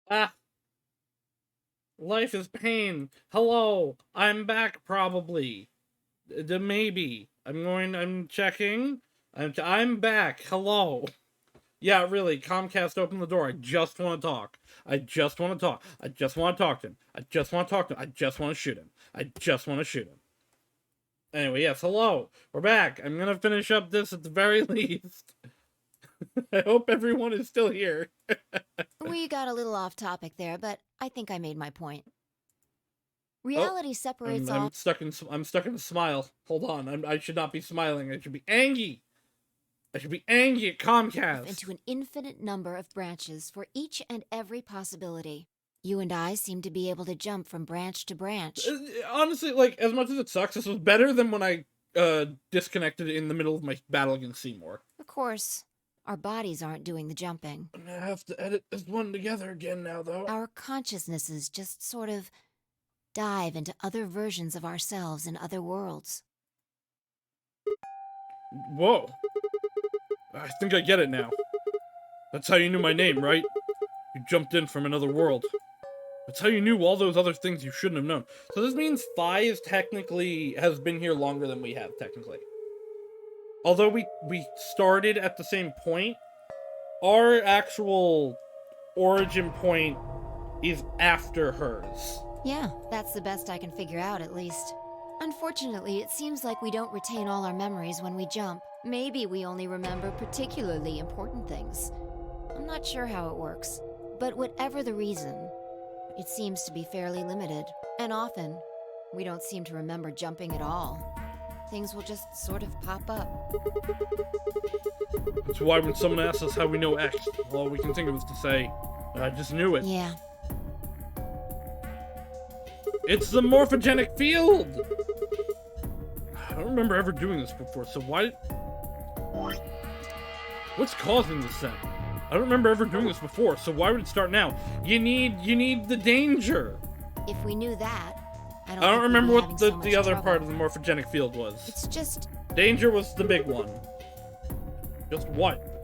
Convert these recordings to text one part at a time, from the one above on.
Ah, life is pain. Hello, I'm back probably. Maybe. I'm checking. I'm back. Hello. Yeah, really, Comcast, open the door. I just want to talk. I just want to talk. I just want to talk to him. I just want to talk to him. I just want to shoot him. I just want to shoot him. Anyway, yes, hello. We're back. I'm gonna finish up this at the very least. I hope everyone is still here. We got a little off topic there, but I think I made my point. Oh, Reality separates I'm all stuck in a smile. Hold on. I should not be smiling. I should be angry. I should be angry at Comcast. into an infinite number of branches for each and every possibility. You and I seem to be able to jump from branch to branch. Honestly, like, as much as it sucks, this was better than when I disconnected in the middle of my battle against Seymour. Of course, our bodies aren't doing the jumping. I'm gonna have to edit this one together again now, though. Our consciousnesses just sort of dive into other versions of ourselves in other worlds. Whoa. I think I get it now. That's how you knew my name, right? You jumped in from another world. That's how you knew all those other things you shouldn't have known. So this means Five technically has been here longer than we have, technically. Although we started at the same point, our actual origin point is after hers. Yeah, that's the best I can figure out, at least. Unfortunately, it seems like we don't retain all our memories when we jump. Maybe we only remember particularly important things. I'm not sure how it works. But whatever the reason, it seems to be fairly limited. And often, we don't seem to remember jumping at all. Things will just sort of pop up. That's why when someone asks us how we know X, all we can think of is to say, I just knew it. Yeah. It's the morphogenic field! I don't remember ever doing this before, so why... What's causing this then? I don't remember ever doing this before, so why would it start now? You need the danger! If we knew that, I don't I don't think we'd remember be what having so the much other trouble. part of the morphogenic field was. It's just... Danger was the big one. Just what?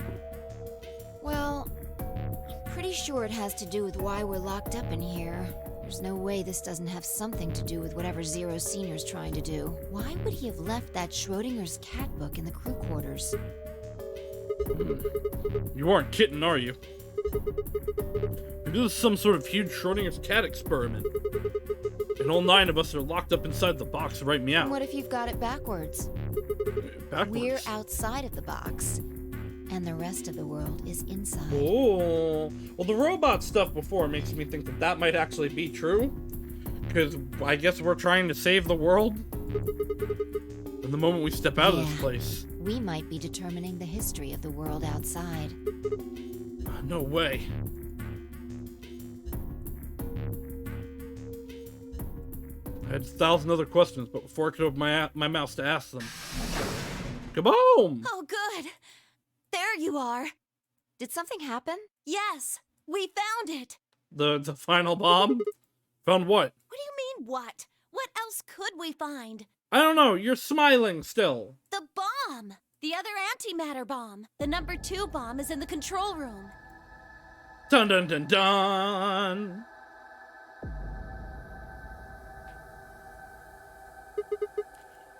Well, I'm pretty sure it has to do with why we're locked up in here. There's no way this doesn't have something to do with whatever Zero Senior's trying to do. Why would he have left that Schrodinger's cat book in the crew quarters? You aren't kidding, are you? Maybe this is some sort of huge Schrodinger's cat experiment. And all 9 of us are locked up inside the box right meow. And what if you've got it backwards? Backwards. We're outside of the box, and the rest of the world is inside. Oh, well, the robot stuff before makes me think that that might actually be true. Because I guess we're trying to save the world. And the moment we step out of this place... We might be determining the history of the world outside. No way. I had 1,000 other questions, but before I could open my mouth to ask them... Kaboom! Oh, good. There you are. Did something happen? Yes, we found it. The final bomb? Found what? What do you mean, what? What else could we find? I don't know, you're smiling still. The bomb! The other antimatter bomb. The number 2 bomb is in the control room. Dun dun dun dun!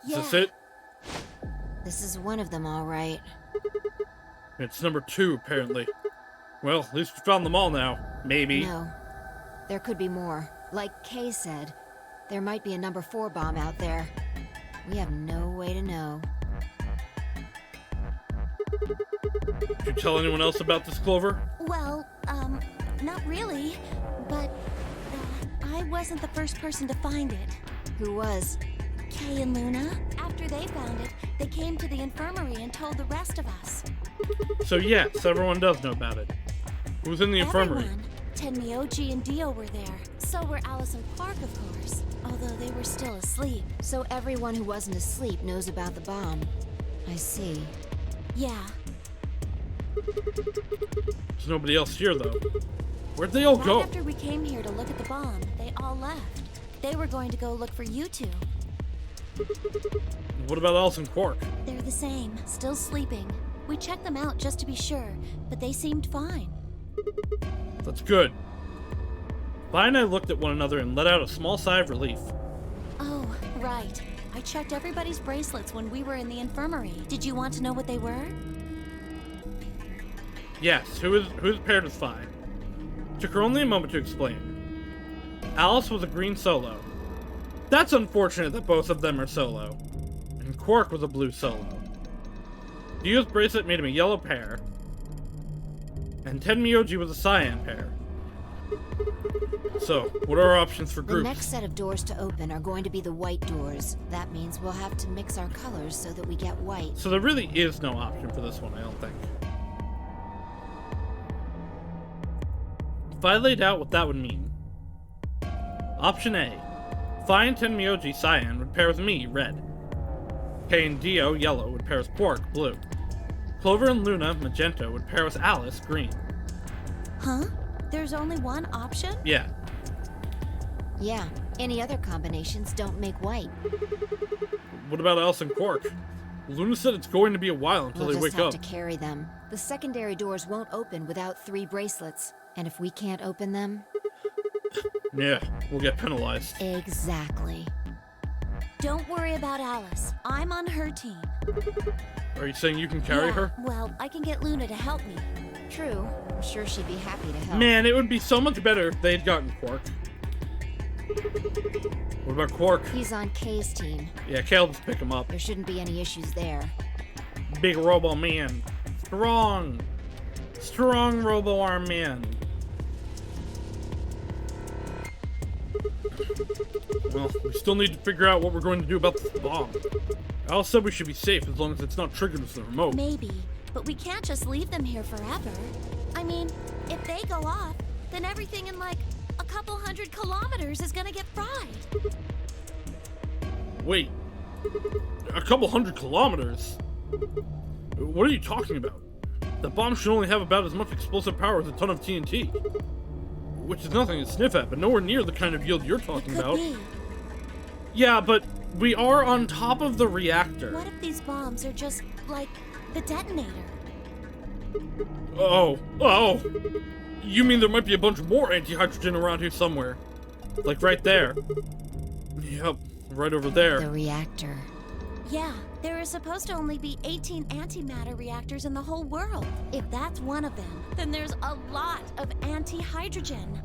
Yeah. Is this it? This is one of them, all right. It's number 2, apparently. Well, at least we found them all now. Maybe. No. There could be more. Like Kay said, there might be a number 4 bomb out there. We have no way to know. Did you tell anyone else about this, Clover? Well, not really. But, I wasn't the first person to find it. Who was? Kay and Luna. After they found it, they came to the infirmary and told the rest of us. So yes, everyone does know about it. Who's in the infirmary? Everyone. Tenmyoji and Dio were there. So were Alice and Clark, of course. Although they were still asleep. So everyone who wasn't asleep knows about the bomb. I see. Yeah. There's nobody else here, though. Where'd they all Right go? after we came here to look at the bomb, they all left. They were going to go look for you two. What about Alice and Quark? They're the same, still sleeping. We checked them out just to be sure, but they seemed fine. That's good. Vi and I looked at one another and let out a small sigh of relief. Oh, right. I checked everybody's bracelets when we were in the infirmary. Did you want to know what they were? Yes, who's paired with Vi? Took her only a moment to explain. Alice was a green solo. That's unfortunate that both of them are solo. And Quark was a blue solo. Dio's bracelet made him a yellow pair. And Tenmyoji was a cyan pair. So, what are our options for The groups? next set of doors to open are going to be the white doors. That means we'll have to mix our colors so that we get white. So there really is no option for this one, I don't think. If I laid out what that would mean. Option A. Fi and Tenmyoji cyan would pair with me, red. Kei and Dio, yellow, would pair with Quark, blue. Clover and Luna, magenta, would pair with Alice, green. Huh? There's only one option? Yeah. Yeah, any other combinations don't make white. What about Alice and Quark? Luna said it's going to be a while until We'll they just wake have up. to carry them. The secondary doors won't open without 3 bracelets. And if we can't open them... Yeah, we'll get penalized. Exactly. Don't worry about Alice. I'm on her team. Are you saying you can carry Yeah, her? Well, I can get Luna to help me. True. I'm sure she'd be happy to help. Man, it would be so much better if they'd gotten Quark. What about Quark? He's on Kay's team. Yeah, Kale just pick him up. There shouldn't be any issues there. Big robo man. Strong. Strong robo arm man. Well, we still need to figure out what we're going to do about this bomb. Alice said we should be safe as long as it's not triggered with the remote. Maybe, but we can't just leave them here forever. I mean, if they go off, then everything in like a couple 100 kilometers is gonna get fried. Wait. A couple 100 kilometers? What are you talking about? The bomb should only have about as much explosive power as a ton of TNT. Which is nothing to sniff at, but nowhere near the kind of yield you're talking Could about. be. Yeah, but we are on top of the reactor. What if these bombs are just like the detonator? Oh. You mean there might be a bunch more anti-hydrogen around here somewhere? Like right there. Yep, right over there. The reactor. Yeah, there are supposed to only be 18 antimatter reactors in the whole world. If that's one of them, then there's a lot of anti-hydrogen.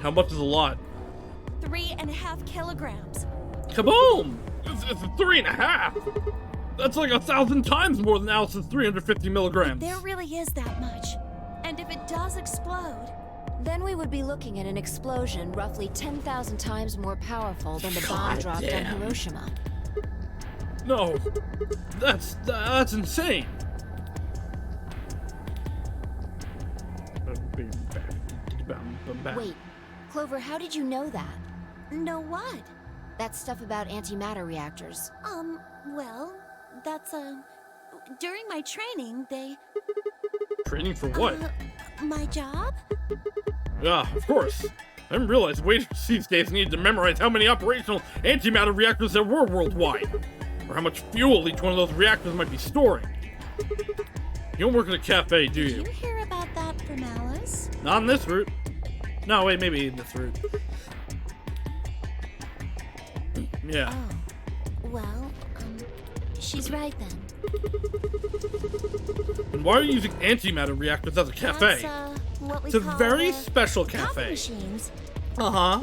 How much is a lot? 3.5 kilograms. Kaboom! It's 3.5! That's like 1,000 times more than Alice's 350 milligrams. There really is that much. And if it does explode, Then we would be looking at an explosion roughly 10,000 times more powerful than the bomb God dropped damn. on Hiroshima. No, that's insane. Wait, Clover, how did you know that? know what? That stuff about antimatter reactors. Well, that's, during my training, they... Training for what? My job? Yeah, of course. I didn't realize waiters these days needed to memorize how many operational antimatter reactors there were worldwide, or how much fuel each one of those reactors might be storing. You don't work at a cafe, do Did you? you hear about that from Alice? Not on this route. No, wait, maybe in this route. Yeah. Oh, well, she's right then. And why are you using antimatter reactors as a cafe? That's, what we It's a call very the special coffee cafe. machines. Uh-huh.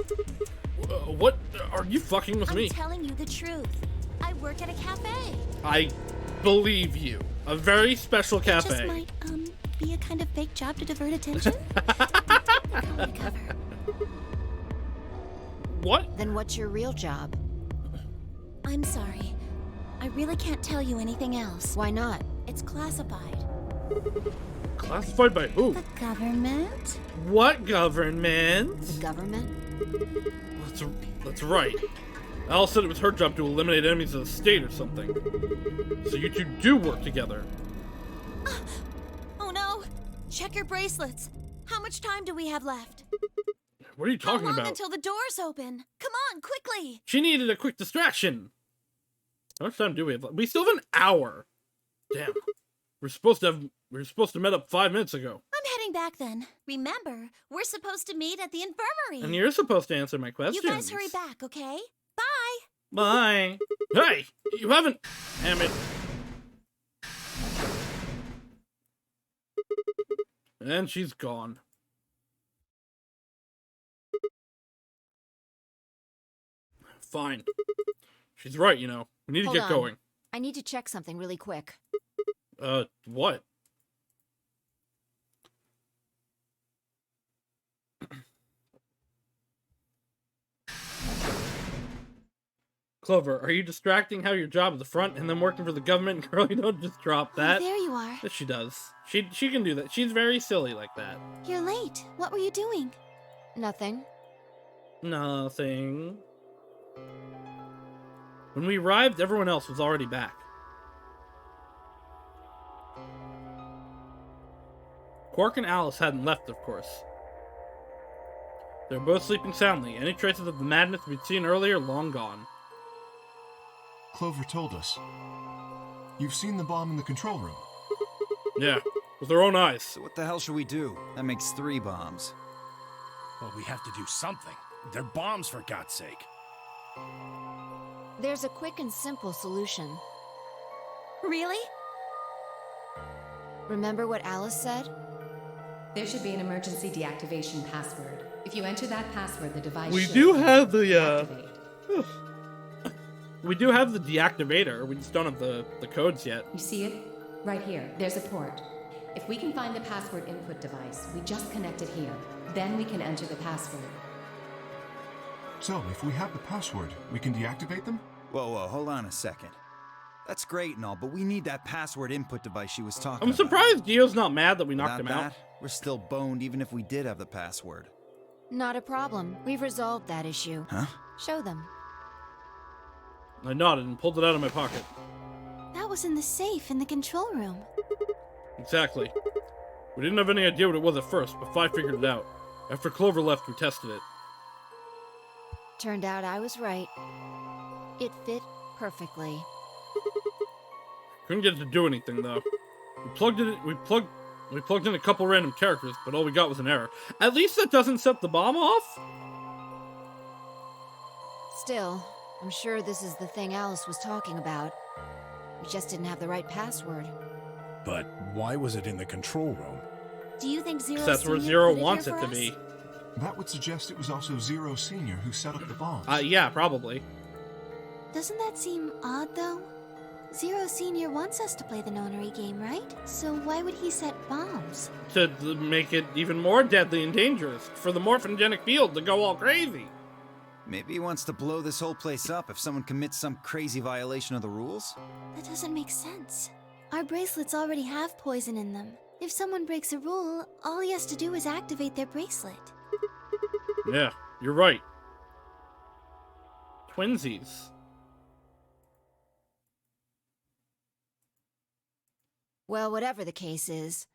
What? Are you fucking with I'm me? telling you the truth. I work at a cafe. I believe you. A very special It just cafe. might, be a kind of fake job to divert attention. Call me cover. What? Then what's your real job? I'm sorry. I really can't tell you anything else. Why not? It's classified. Classified by who? The government? What government? The government? That's right. Alice said it was her job to eliminate enemies of the state or something. So you two do work together. Oh no! Check your bracelets. How much time do we have left? What are you talking How long about? until the doors open? Come on, quickly! She needed a quick distraction. How much time do we have left? We still have an hour. Damn. We were supposed to met up 5 minutes ago. I'm heading coming back then. Remember, we're supposed to meet at the infirmary. And you're supposed to answer my questions. You guys hurry back, okay? Bye! Bye. Hey, you haven't... Damn it. And she's gone. Fine. She's right, you know. We need to Hold get on. going. I need to check something really quick. What? Clover, are you distracting how your job at the front and then working for the government? Girl, you don't just drop that. Oh, there you are. Yes, she does. She can do that. She's very silly like that. You're late. What were you doing? Nothing. Nothing. When we arrived, everyone else was already back. Quark and Alice hadn't left, of course. They were both sleeping soundly. Any traces of the madness we'd seen earlier, long gone. Clover told us. You've seen the bomb in the control room. Yeah, with their own eyes. So what the hell should we do? That makes 3 bombs. Well, we have to do something. They're bombs, for God's sake. There's a quick and simple solution. Really? Remember what Alice said? There should be an emergency deactivation password. If you enter that password, the device We should do have the, deactivate. We do have the deactivator. We just don't have the codes yet. You see it? Right here. There's a port. If we can find the password input device, we just connect it here. Then we can enter the password. So, if we have the password, we can deactivate them? Whoa, hold on a second. That's great and all, but we need that password input device she was talking I'm about. surprised Dio's not mad that we knocked Without him out. that, we're still boned even if we did have the password. Not a problem. We've resolved that issue. Huh? Show them. I nodded and pulled it out of my pocket. That was in the safe in the control room. Exactly. We didn't have any idea what it was at first, but Fi figured it out. After Clover left, we tested it. Turned out I was right. It fit perfectly. Couldn't get it to do anything, though. We plugged in a couple random characters, but all we got was an error. At least that doesn't set the bomb off? Still, I'm sure this is the thing Alice was talking about. We just didn't have the right password. But why was it in the control room? Do you think Zero That's where Senior Zero put wants it here to for us? be. That would suggest it was also Zero Senior who set up the bombs. Yeah, probably. Doesn't that seem odd, though? Zero Senior wants us to play the nonary game, right? So why would he set bombs? To make it even more deadly and dangerous. For the morphogenic field to go all crazy. Maybe he wants to blow this whole place up if someone commits some crazy violation of the rules? That doesn't make sense. Our bracelets already have poison in them. If someone breaks a rule, all he has to do is activate their bracelet. Yeah, you're right. Twinsies. Well, whatever the case is,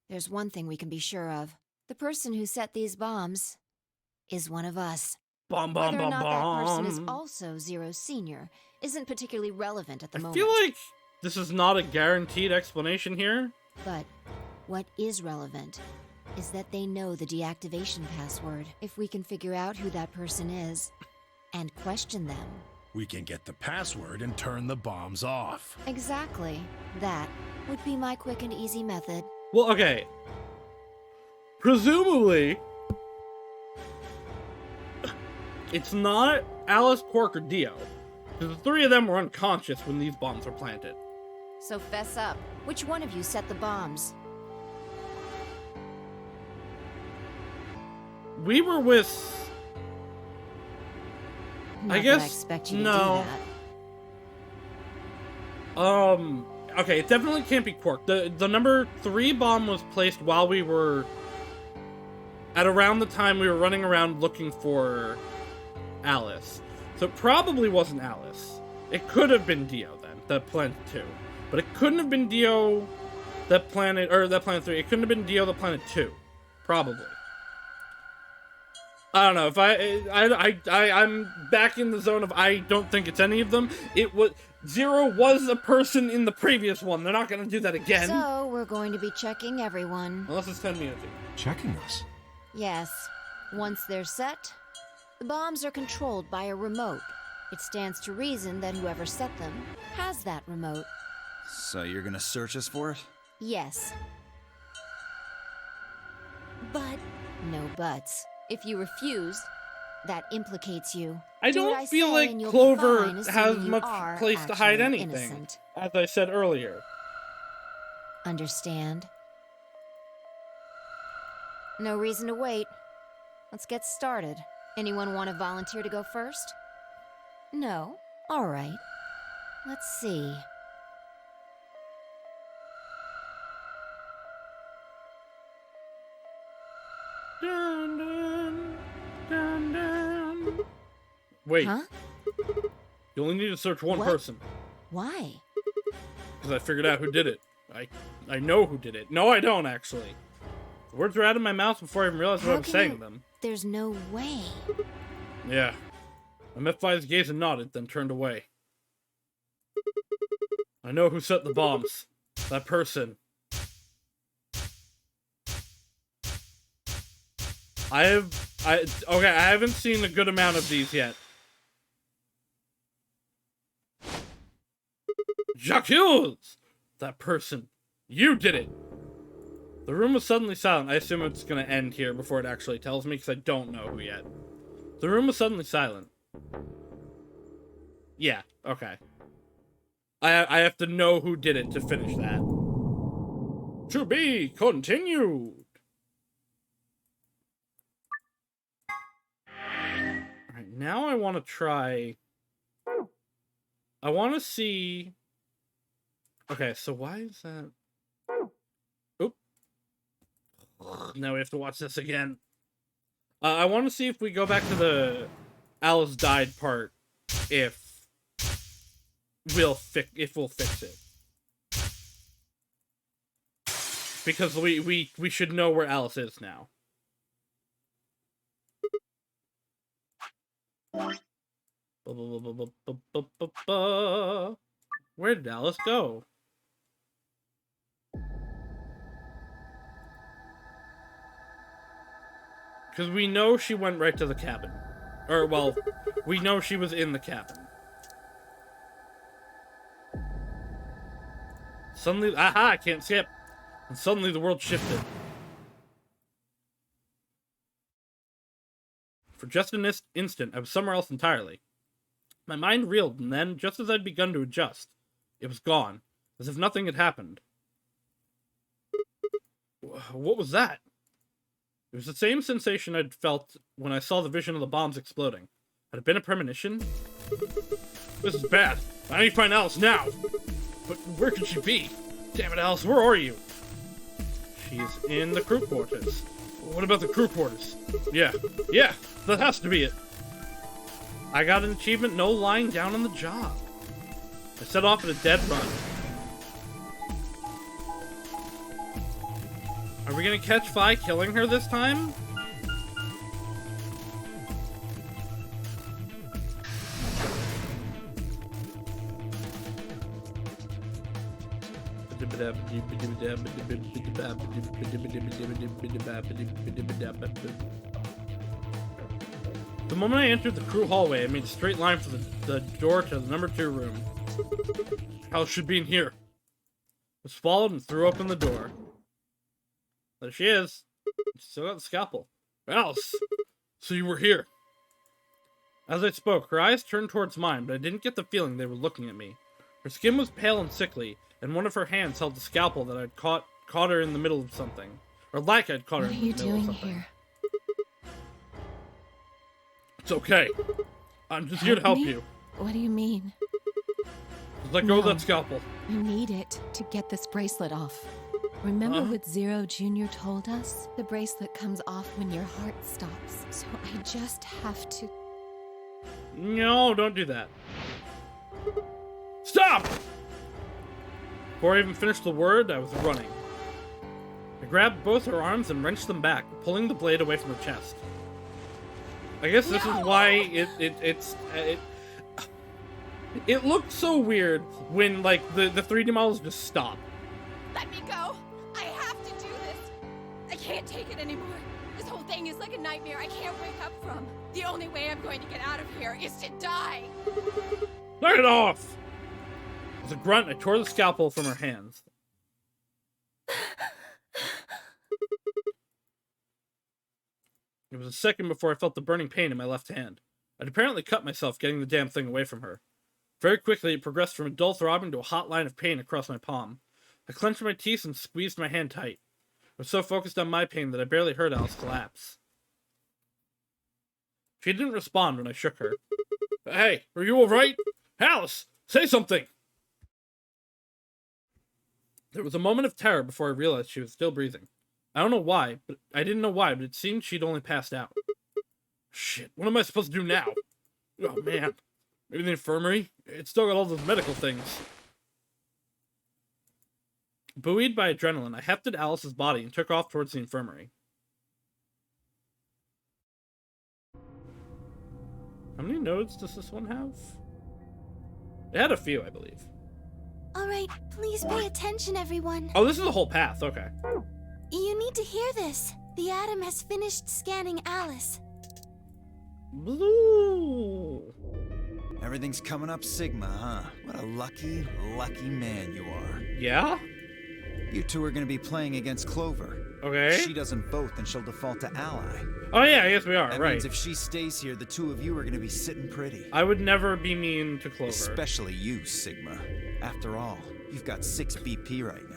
there's one thing we can be sure of. The person who set these bombs is one of us. Bomb, bomb, Whether or bomb, not that person is bomb. also Zero Senior isn't particularly relevant at the I moment. feel like this is not a guaranteed explanation here. But what is relevant is that they know the deactivation password. If we can figure out who that person is and question them. We can get the password and turn the bombs off. Exactly. That would be my quick and easy method. Well, okay. Presumably, it's not Alice, Quark, or Dio. Because the 3 of them were unconscious when these bombs were planted. So fess up. Which one of you set the bombs? We were with... Not guess that I expect you to no. do that. Okay, it definitely can't be Quark. The number 3 bomb was placed while we were... At around the time we were running around looking for Alice. So it probably wasn't Alice. It could have been Dio then, that planet 2. But it couldn't have been Dio, that planet 3. It couldn't have been Dio, the planet 2. Probably. I don't know if I'm back in the zone of I don't think it's any of them. It was Zero was a person in the previous one. They're not gonna do that again. So, we're going to be checking everyone. Unless it's 10 minutes. Checking us? Yes. Once they're set, the bombs are controlled by a remote. It stands to reason that whoever set them has that remote. So you're gonna search us for it? Yes. But No buts. If you refuse, that implicates you. I Do what don't feel say like and you'll be Clover fine, has assuming you much are place to hide actually anything. innocent. As I said earlier. Understand? No reason to wait. Let's get started. Anyone want to volunteer to go first? No? All right. Let's see. Dun, dun, dun, dun. Wait, Huh? you only need to search one What? person. Why? Because I figured out who did it. I know who did it. No, I don't, actually. The words were out of my mouth before I even realized what I How was can saying you- them. There's no way. Yeah. I met by his gaze and nodded, then turned away. I know who set the bombs. That person. Okay, I haven't seen a good amount of these yet. Jacques! That person. You did it! The room was suddenly silent. I assume it's gonna end here before it actually tells me, because I don't know who yet. The room was suddenly silent. Yeah, okay. I have to know who did it to finish that. To be continued! Alright, now I want to try... I want to see... Okay, so why is that... Oop. Now we have to watch this again. I want to see if we go back to the Alice died part, if we'll fix it. Because we should know where Alice is now. Where did Alice go? Because we know she went right to the cabin. Or, well, we know she was in the cabin. Suddenly, aha, I can't skip. And suddenly the world shifted. For just an instant, I was somewhere else entirely. My mind reeled, and then, just as I'd begun to adjust, it was gone, as if nothing had happened. What was that? It was the same sensation I'd felt when I saw the vision of the bombs exploding. Had it been a premonition? This is bad. I need to find Alice now! But where could she be? Damn it, Alice, where are you? She's in the crew quarters. What about the crew quarters? Yeah, that has to be it. I got an achievement, no lying down on the job. I set off at a dead run. Are we gonna catch Fi killing her this time? The moment I entered the crew hallway, I made a straight line for the door to the number 2 room. Alice should be in here. I swallowed and threw open the door. There she is. Still got the scalpel. Alice! So you were here. As I spoke, her eyes turned towards mine, but I didn't get the feeling they were looking at me. Her skin was pale and sickly, and one of her hands held the scalpel that I'd caught her in the middle of something. Or like I'd caught her in the middle of something. What are you doing here? It's okay. I'm just here to help me? you. What do you mean? Just let go of No. that scalpel. You need it to get this bracelet off. Remember Huh? what Zero Jr. told us? The bracelet comes off when your heart stops. So I just have to... No, don't do that. Stop! Before I even finished the word, I was running. I grabbed both her arms and wrenched them back, pulling the blade away from her chest. I guess this is why it looked so weird when like the 3D models just stop. Let me go. I have to do this. I can't take it anymore. This whole thing is like a nightmare I can't wake up from. The only way I'm going to get out of here is to die. Turn it off! With a grunt, I tore the scalpel from her hands. It was a second before I felt the burning pain in my left hand. I'd apparently cut myself getting the damn thing away from her. Very quickly, it progressed from a dull throbbing to a hot line of pain across my palm. I clenched my teeth and squeezed my hand tight. I was so focused on my pain that I barely heard Alice collapse. She didn't respond when I shook her. Hey, are you alright? Alice, say something! There was a moment of terror before I realized she was still breathing. I didn't know why, but it seemed she'd only passed out. Shit, what am I supposed to do now? Oh man, maybe the infirmary? It's still got all those medical things. Buoyed by adrenaline, I hefted Alice's body and took off towards the infirmary. How many nodes does this one have? It had a few, I believe. Alright, please pay attention, everyone. Oh, this is the whole path, okay. You need to hear this. The Atom has finished scanning Alice. Blue! Everything's coming up Sigma, huh? What a lucky, lucky man you are. Yeah? You two are gonna be playing against Clover. Okay. If she doesn't vote, then she'll default to ally. Oh yeah, I guess we are, That right. means if she stays here, the two of you are gonna be sitting pretty. I would never be mean to Clover. Especially you, Sigma. After all, you've got 6 BP right now.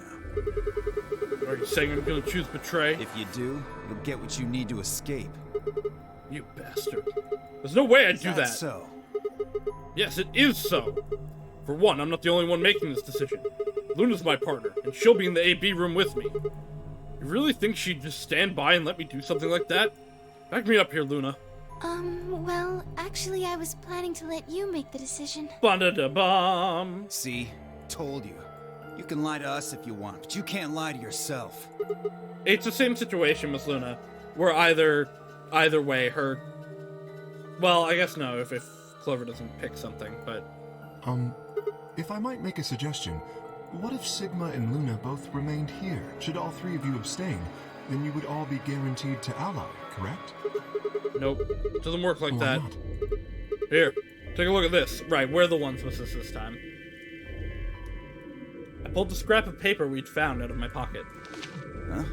Are you saying I'm gonna choose betray? If you do, you'll get what you need to escape. You bastard. There's no way I'd do that. So? Yes, it is so. For one, I'm not the only one making this decision. Luna's my partner, and she'll be in the AB room with me. You really think she'd just stand by and let me do something like that? Back me up here, Luna. Well, actually, I was planning to let you make the decision. Ba-da-da-bum. See? Told you. You can lie to us if you want, but you can't lie to yourself. It's the same situation with Luna, where either way, her... Well, I guess no, if Clover doesn't pick something, but... If I might make a suggestion, what if Sigma and Luna both remained here? Should all 3 of you abstain, then you would all be guaranteed to ally, correct? Nope. Doesn't work like Why that. not? Here, take a look at this. Right, we're the ones with this time. I pulled the scrap of paper we'd found out of my pocket. Huh?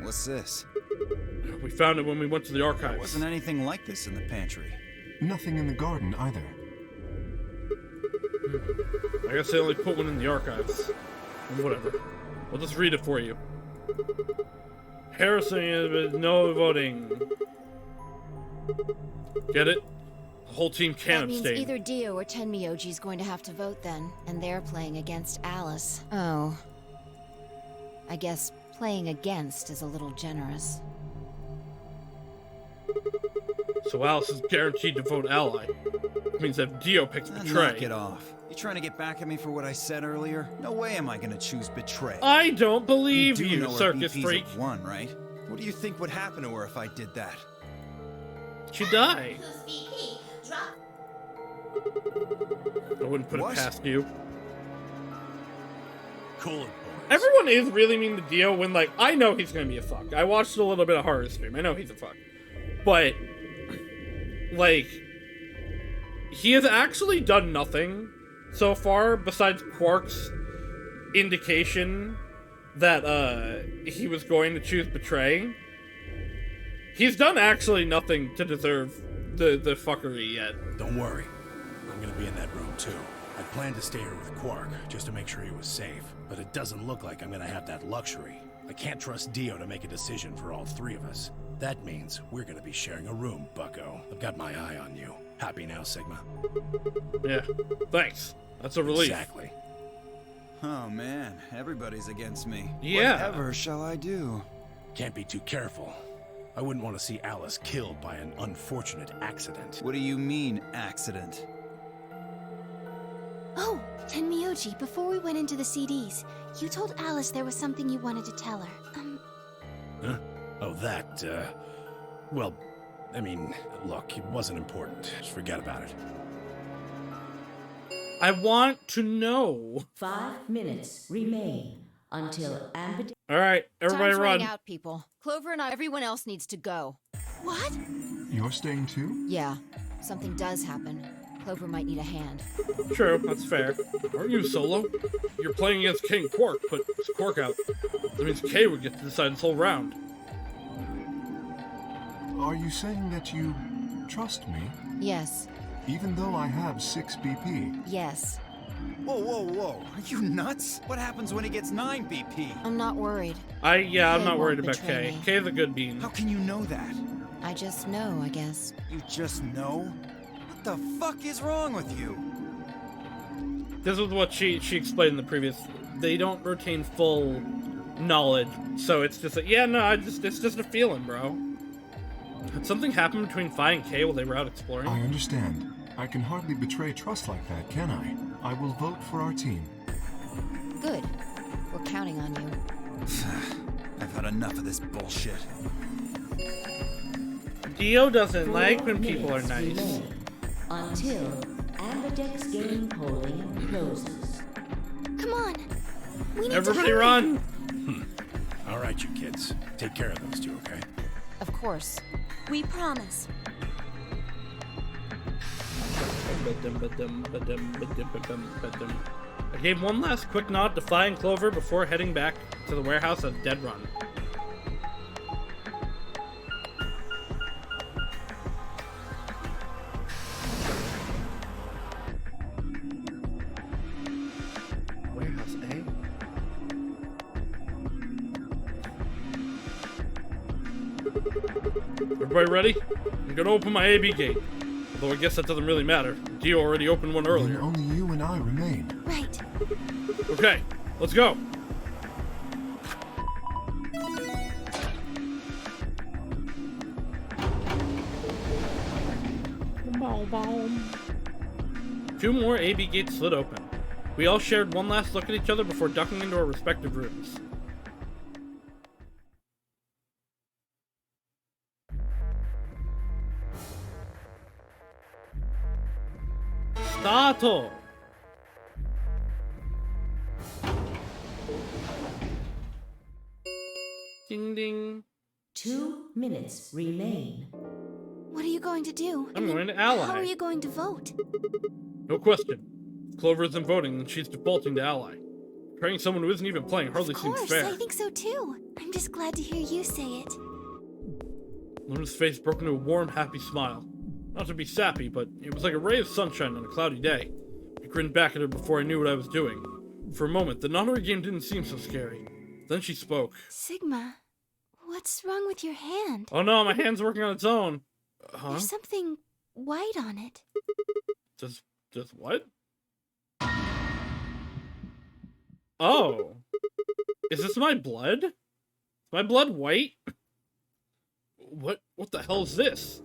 What's this? We found it when we went to the archives. There wasn't anything like this in the pantry. Nothing in the garden either. I guess they only put one in the archives. Whatever. I'll just read it for you. Harrison with no voting. Get it? The whole team can That means abstain. either Dio or Tenmyoji's going to have to vote then, and they're playing against Alice. Oh. I guess playing against is a little generous. So Alice is guaranteed to vote ally. It means that Dio picks betray. Knock it off. You trying to get back at me for what I said earlier? No way am I gonna choose betray. I don't believe do you, know her circus BP's freak. at 1, right? What do you think would happen to her if I did that? She'd die. I wouldn't put What? it past you. Cool it, boys. Everyone is really mean to Dio when, like, I know he's gonna be a fuck. I watched a little bit of horror stream. I know he's a fuck. But, like, he has actually done nothing so far besides Quark's indication that, he was going to choose betray. He's done actually nothing to deserve the fuckery yet. Don't worry. I'm gonna be in that room, too. I planned to stay here with Quark, just to make sure he was safe. But it doesn't look like I'm gonna have that luxury. I can't trust Dio to make a decision for all 3 of us. That means we're gonna be sharing a room, bucko. I've got my eye on you. Happy now, Sigma? Yeah, thanks. That's a relief. Exactly. Oh man, everybody's against me. Yeah. Whatever shall I do? Can't be too careful. I wouldn't want to see Alice killed by an unfortunate accident. What do you mean, accident? Oh, Tenmyoji, before we went into the CDs, you told Alice there was something you wanted to tell her. Huh? Oh, that, well, I mean, look, it wasn't important. Just forget about it. I want to know. 5 minutes remain until ambidextrous. All right, everybody Time's run. running out, people. Clover and everyone else needs to go. What? You're staying too? Yeah, something does happen. Clover might need a hand. True, that's fair. Aren't you solo? You're playing against King Quark, but it's Quark out. That means Kay would get to decide this whole round. Are you saying that you trust me? Yes, Even though I have 6 BP? yes. Whoa, whoa, whoa. Are you nuts? What happens when he gets 9 BP? I'm not worried. I'm Kay not won't worried about betray Kay. me. Kay's a good bean. How can you know that? I just know, I guess. You just know? What the fuck is wrong with you? This is what she explained in the previous. They don't retain full knowledge, so it's just like, yeah, no, it's just a feeling, bro. Did something happen between Fi and Kay while they were out exploring? I understand. I can hardly betray trust like that, can I? I will vote for our team. Good. We're counting on you. I've had enough of this bullshit. Dio doesn't 4 like when people are minutes nice. remain until ambidex game polling closes. Come on. We need Everybody to hurry. run! All right, you kids. Take care of those two, okay? Of course. We promise. I gave one last quick nod to Fi and Clover before heading back to the warehouse at Dead Run. Warehouse, eh? Everybody ready? I'm gonna open my AB gate. Although I guess that doesn't really matter. Dio already opened one Then earlier. only you and I remain. Right. Okay, let's go. Two more AB gates slid open. We all shared one last look at each other before ducking into our respective rooms. Stato! Ding ding. 2 minutes remain. What are you going to do? I'm going to ally. How are you going to vote? No question. If Clover isn't voting, then she's defaulting to ally. Betraying someone who isn't even playing hardly Of seems course, fair. I think so too. I'm just glad to hear you say it. Luna's face broke into a warm, happy smile. Not to be sappy, but it was like a ray of sunshine on a cloudy day. I grinned back at her before I knew what I was doing. For a moment, the non-horror game didn't seem so scary. Then she spoke. Sigma, what's wrong with your hand? Oh no, my hand's working on its own. Huh? There's something white on it. Just what? Oh. Is this my blood? Is my blood white? What the hell is this?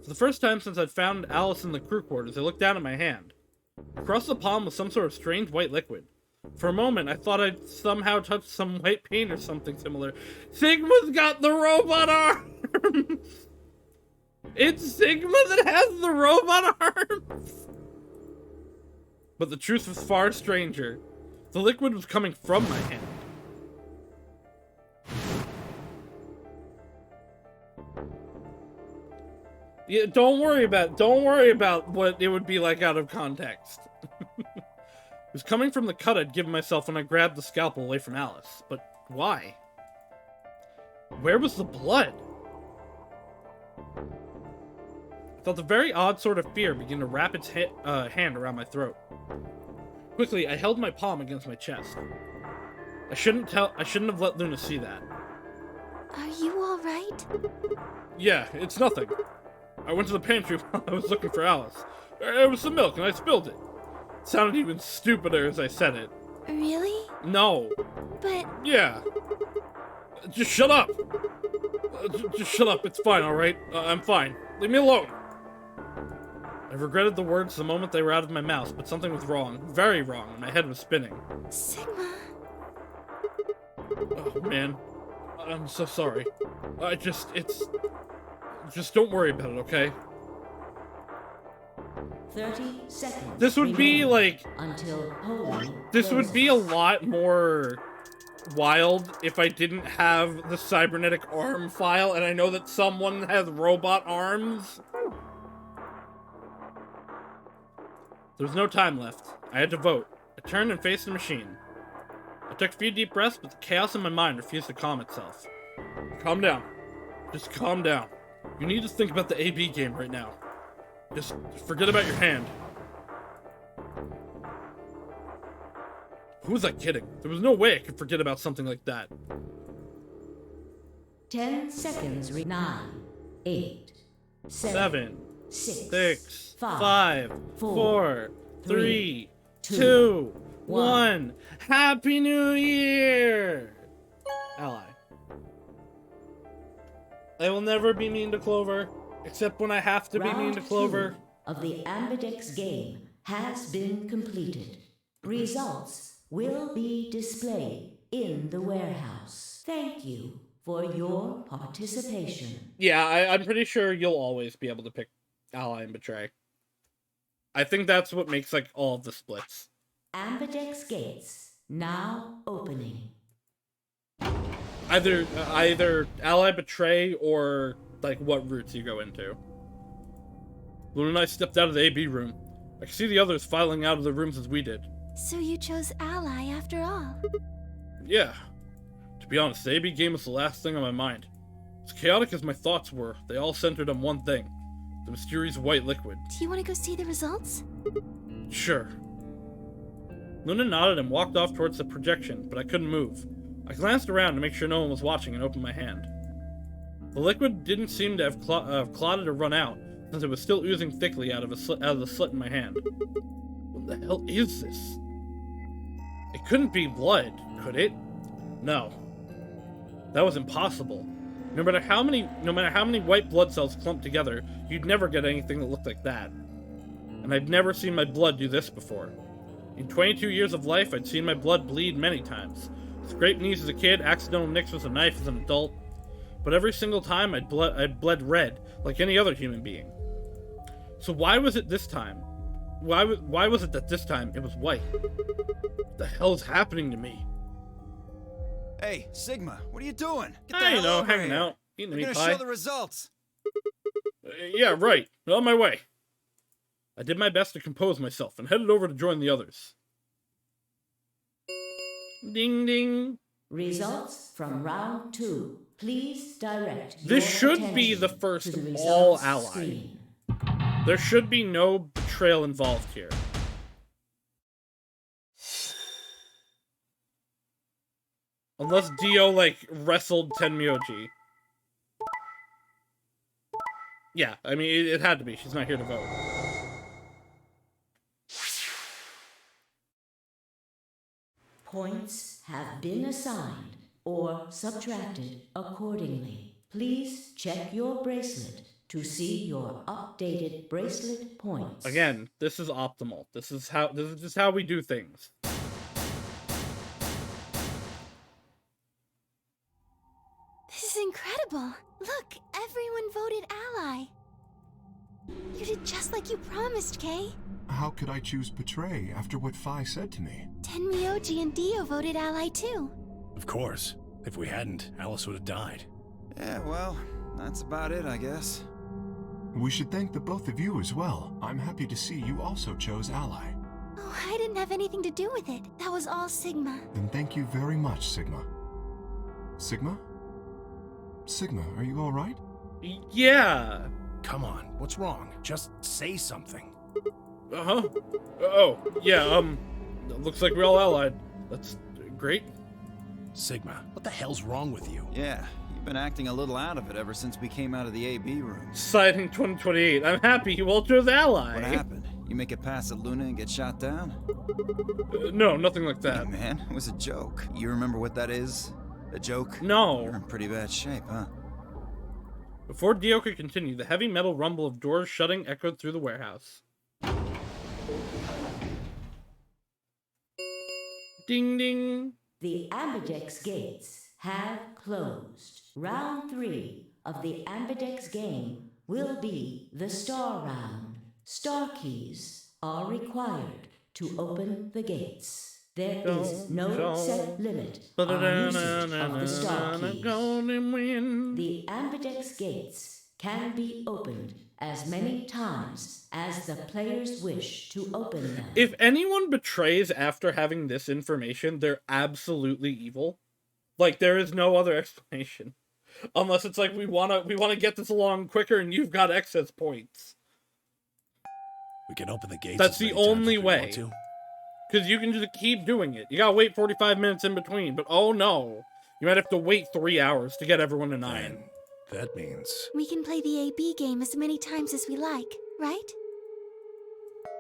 For the first time since I'd found Alice in the crew quarters, I looked down at my hand. Across the palm was some sort of strange white liquid. For a moment, I thought I'd somehow touched some white paint or something similar. Sigma's got the robot arms! It's Sigma that has the robot arms! But the truth was far stranger. The liquid was coming from my hand. Yeah, don't worry about what it would be like out of context. It was coming from the cut I'd given myself when I grabbed the scalpel away from Alice. But why? Where was the blood? I felt a very odd sort of fear begin to wrap its hand around my throat. Quickly, I held my palm against my chest. I shouldn't have let Luna see that. Are you all right? Yeah, it's nothing. I went to the pantry while I was looking for Alice. There was some milk and I spilled it. It sounded even stupider as I said it. Really? No. But Yeah. Just shut up. Just shut up. It's fine, alright? I'm fine. Leave me alone. I regretted the words the moment they were out of my mouth, but something was wrong. Very wrong, and my head was spinning. Sigma, Oh, man. I'm so sorry. It's Just don't worry about it, okay? 30 seconds. This would be, remaining like... until holy This would be a closes. lot more wild if I didn't have the cybernetic arm file, and I know that someone has robot arms. There was no time left. I had to vote. I turned and faced the machine. I took a few deep breaths, but the chaos in my mind refused to calm itself. Calm down. Just calm down. You need to think about the AB game right now. Just forget about your hand. Who was I kidding? There was no way I could forget about something like that. 10 seconds. 9, 8, 7, 6, 6, 5, 5, 4, 4, 3, 2, 2, 1. 1. Happy New Year! Ally. I will never be mean to Clover, except when I have to be mean to Round Clover. 2 of the Ambidex game has been completed. Results will be displayed in the warehouse. Thank you for your participation. Yeah, I'm pretty sure you'll always be able to pick Ally and Betray. I think that's what makes, like, all of the splits. Ambidex gates now opening. Either Ally, Betray, or, like, what routes you go into. Luna and I stepped out of the AB room. I could see the others filing out of the rooms as we did. So you chose Ally after all. Yeah. To be honest, the AB game was the last thing on my mind. As chaotic as my thoughts were, they all centered on one thing. The mysterious white liquid. Do you want to go see the results? Sure. Luna nodded and walked off towards the projection, but I couldn't move. I glanced around to make sure no one was watching and opened my hand. The liquid didn't seem to have clotted or run out, since it was still oozing thickly out of the slit in my hand. What the hell is this? It couldn't be blood, could it? No. That was impossible. No matter how many white blood cells clumped together, you'd never get anything that looked like that. And I'd never seen my blood do this before. In 22 years of life, I'd seen my blood bleed many times. Scraped knees as a kid, accidental nicks with a knife as an adult. But every single time, I'd bled red, like any other human being. So why was it this time? Why was it that this time it was white? What the hell is happening to me? Hey, Sigma, what are you doing? Get the I hell know, over hanging here. out, eating We're meat gonna pie. show the results. Yeah, right. On my way. I did my best to compose myself and headed over to join the others. Ding ding. Results from round 2. Please direct This your should be the attention first to the all results ally. screen. There should be no betrayal involved here. Unless Dio, like, wrestled Tenmyoji. Yeah, I mean, it had to be. She's not here to vote. Points have been assigned or subtracted accordingly. Please check your bracelet to see your updated bracelet points. Again, this is optimal. This is just how we do things. This is incredible. Look, everyone voted Ally. You did just like you promised, Kay. How could I choose Betray after what Phi said to me? Tenmyoji and Dio voted Ally too. Of course. If we hadn't, Alice would have died. Yeah, well, that's about it, I guess. We should thank the both of you as well. I'm happy to see you also chose Ally. Oh, I didn't have anything to do with it. That was all Sigma. Then thank you very much, Sigma. Sigma? Sigma, are you alright? Yeah. Come on, what's wrong? Just say something. Uh-huh. Oh, yeah, looks like we're all allied. That's great. Sigma, what the hell's wrong with you? Yeah, you've been acting a little out of it ever since we came out of the AB room. Sighting 2028. I'm happy you all chose Ally. What happened? You make it past the Luna and get shot down? No, nothing like that. Hey, man, it was a joke. You remember what that is? A joke? No. You're in pretty bad shape, huh? Before Dio could continue, the heavy metal rumble of doors shutting echoed through the warehouse. Ding ding. The Ambidex gates have closed. Round 3 of the Ambidex game will be the Star Round. Star keys are required to open the gates. There is no set limit on usage of the Star keys. The Ambidex gates can be opened as many times as the players wish to open them. If anyone betrays after having this information, they're absolutely evil. Like, there is no other explanation. Unless it's like, we wanna get this along quicker and you've got excess points. We can open the gates. That's as the many times only as we way. want to. Because you can just keep doing it. You gotta wait 45 minutes in between, but oh no. You might have to wait 3 hours to get everyone to 9. And that means... We can play the AB game as many times as we like, right?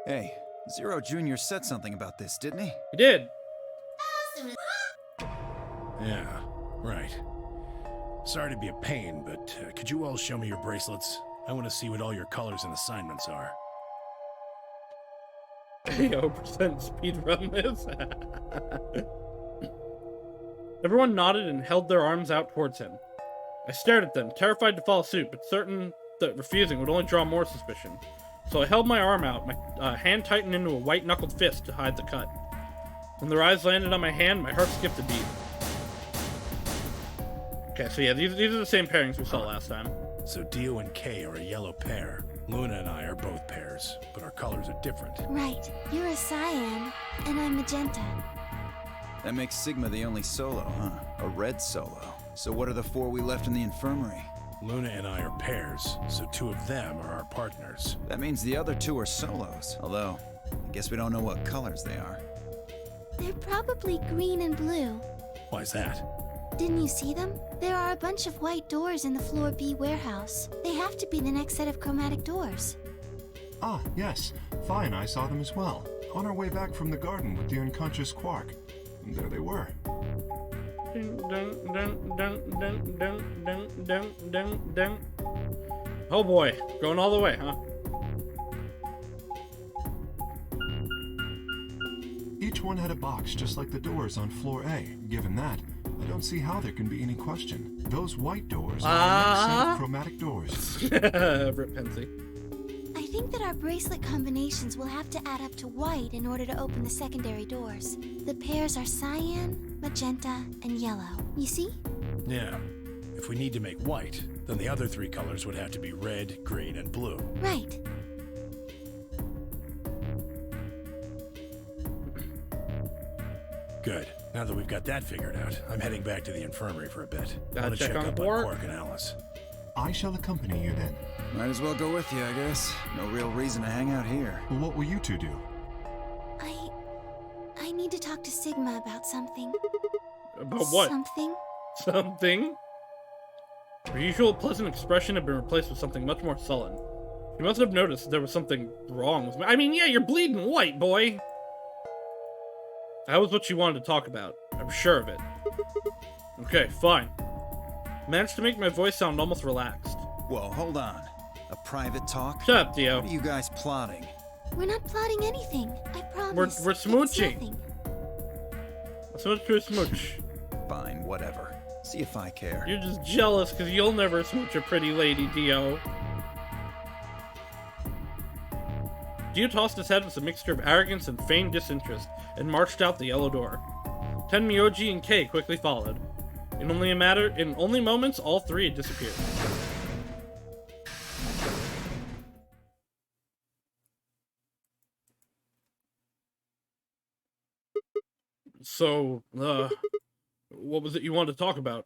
Hey, Zero Jr. said something about this, didn't he? You did. Yeah, right. Sorry to be a pain, but could you all show me your bracelets? I want to see what all your colors and assignments are. 0% speedrun this. Everyone nodded and held their arms out towards him. I stared at them, terrified to follow suit, but certain that refusing would only draw more suspicion. So I held my arm out, my hand tightened into a white-knuckled fist to hide the cut. When their eyes landed on my hand, my heart skipped a beat. Okay, so yeah, these are the same pairings we saw last time. So Dio and Kay are a yellow pair. Luna and I are both pairs, but our colors are different. Right. You're a cyan, and I'm magenta. That makes Sigma the only solo, huh? A red solo. So what are the 4 we left in the infirmary? Luna and I are pairs, so 2 of them are our partners. That means the other 2 are solos. Although, I guess we don't know what colors they are. They're probably green and blue. Why's that? Didn't you see them? There are a bunch of white doors in the Floor B warehouse. They have to be the next set of chromatic doors. Ah, yes. Fi and I saw them as well. On our way back from the garden with the unconscious Quark. And there they were. Oh boy, going all the way, huh? Each one had a box just like the doors on floor A. Given that, I don't see how there can be any question. Those white doors are the next set of chromatic doors. Rip Pensy. I think that our bracelet combinations will have to add up to white in order to open the secondary doors. The pairs are cyan, magenta, and yellow. You see? Yeah. If we need to make white, then the other 3 colors would have to be red, green, and blue. Right. Good. Now that we've got that figured out, I'm heading back to the infirmary for a bit. Gotta I want to check check on up Quark. on Quark and Alice. I shall accompany you then. Might as well go with you, I guess. No real reason to hang out here. Well, what will you 2 do? I need to talk to Sigma about something. About what? Something? Something? Her usual pleasant expression had been replaced with something much more sullen. You must have noticed that there was something wrong with me. I mean, yeah, you're bleeding white, boy! That was what she wanted to talk about. I'm sure of it. Okay, fine. Managed to make my voice sound almost relaxed. Whoa, hold on. A private talk? Shut up, Dio. What are you guys plotting? We're not plotting anything. I promise. We're It's smooching. nothing. Smooch to a smooch. Fine, whatever. See if I care. You're just jealous because you'll never smooch a pretty lady, Dio. Dio tossed his head with a mixture of arrogance and feigned disinterest and marched out the yellow door. Ten Myoji and Kei quickly followed. In only moments, all 3 had disappeared. So, what was it you wanted to talk about?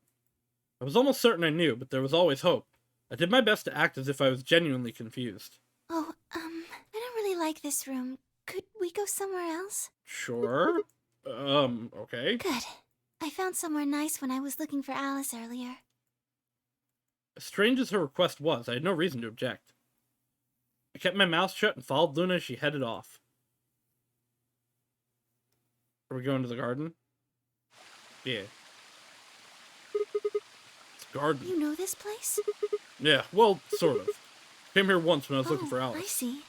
I was almost certain I knew, but there was always hope. I did my best to act as if I was genuinely confused. Oh, I don't really like this room. Could we go somewhere else? Sure. Okay. Good. I found somewhere nice when I was looking for Alice earlier. As strange as her request was, I had no reason to object. I kept my mouth shut and followed Luna as she headed off. Are we going to the garden? Yeah. It's a garden. You know this place? Yeah, well, sort of. Came here once when I was looking for I Alice. see.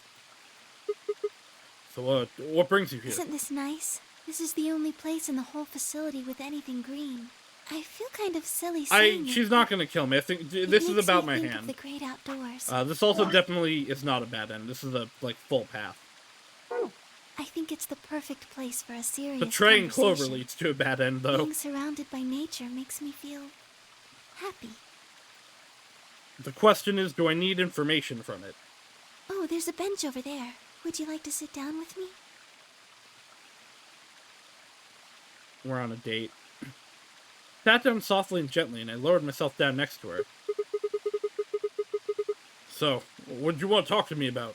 So, what brings you here? Isn't this nice? This is the only place in the whole facility with anything green. I feel kind of silly saying She's it, not but gonna kill me. I think it this is makes about me my think of hand. the great outdoors. This also definitely is not a bad end. This is a, like, full path. I think it's the perfect place for a serious Betraying Clover conversation. leads to a bad end, though. Being surrounded by nature makes me feel happy. The question is, do I need information from it? Oh, there's a bench over there. Would you like to sit down with me? We're on a date. Sat down softly and gently, and I lowered myself down next to her. So, what did you want to talk to me about?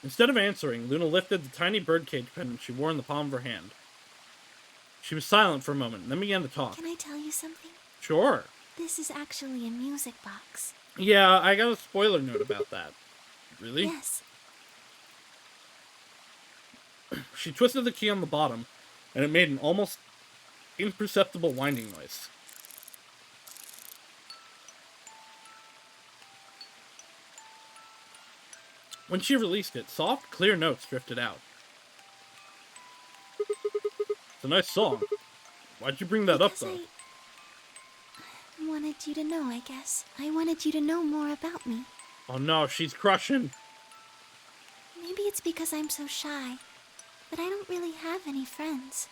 Instead of answering, Luna lifted the tiny birdcage pendant she wore in the palm of her hand. She was silent for a moment, and then began to talk. Can I tell you something? Sure. This is actually a music box. Yeah, I got a spoiler note about that. Really? Yes. She twisted the key on the bottom, and it made an almost imperceptible winding noise. When she released it, soft, clear notes drifted out. It's a nice song. Why'd you bring that up, Because though? I wanted you to know, I guess. I wanted you to know more about me. Oh no, she's crushing. Maybe it's because I'm so shy, but I don't really have any friends.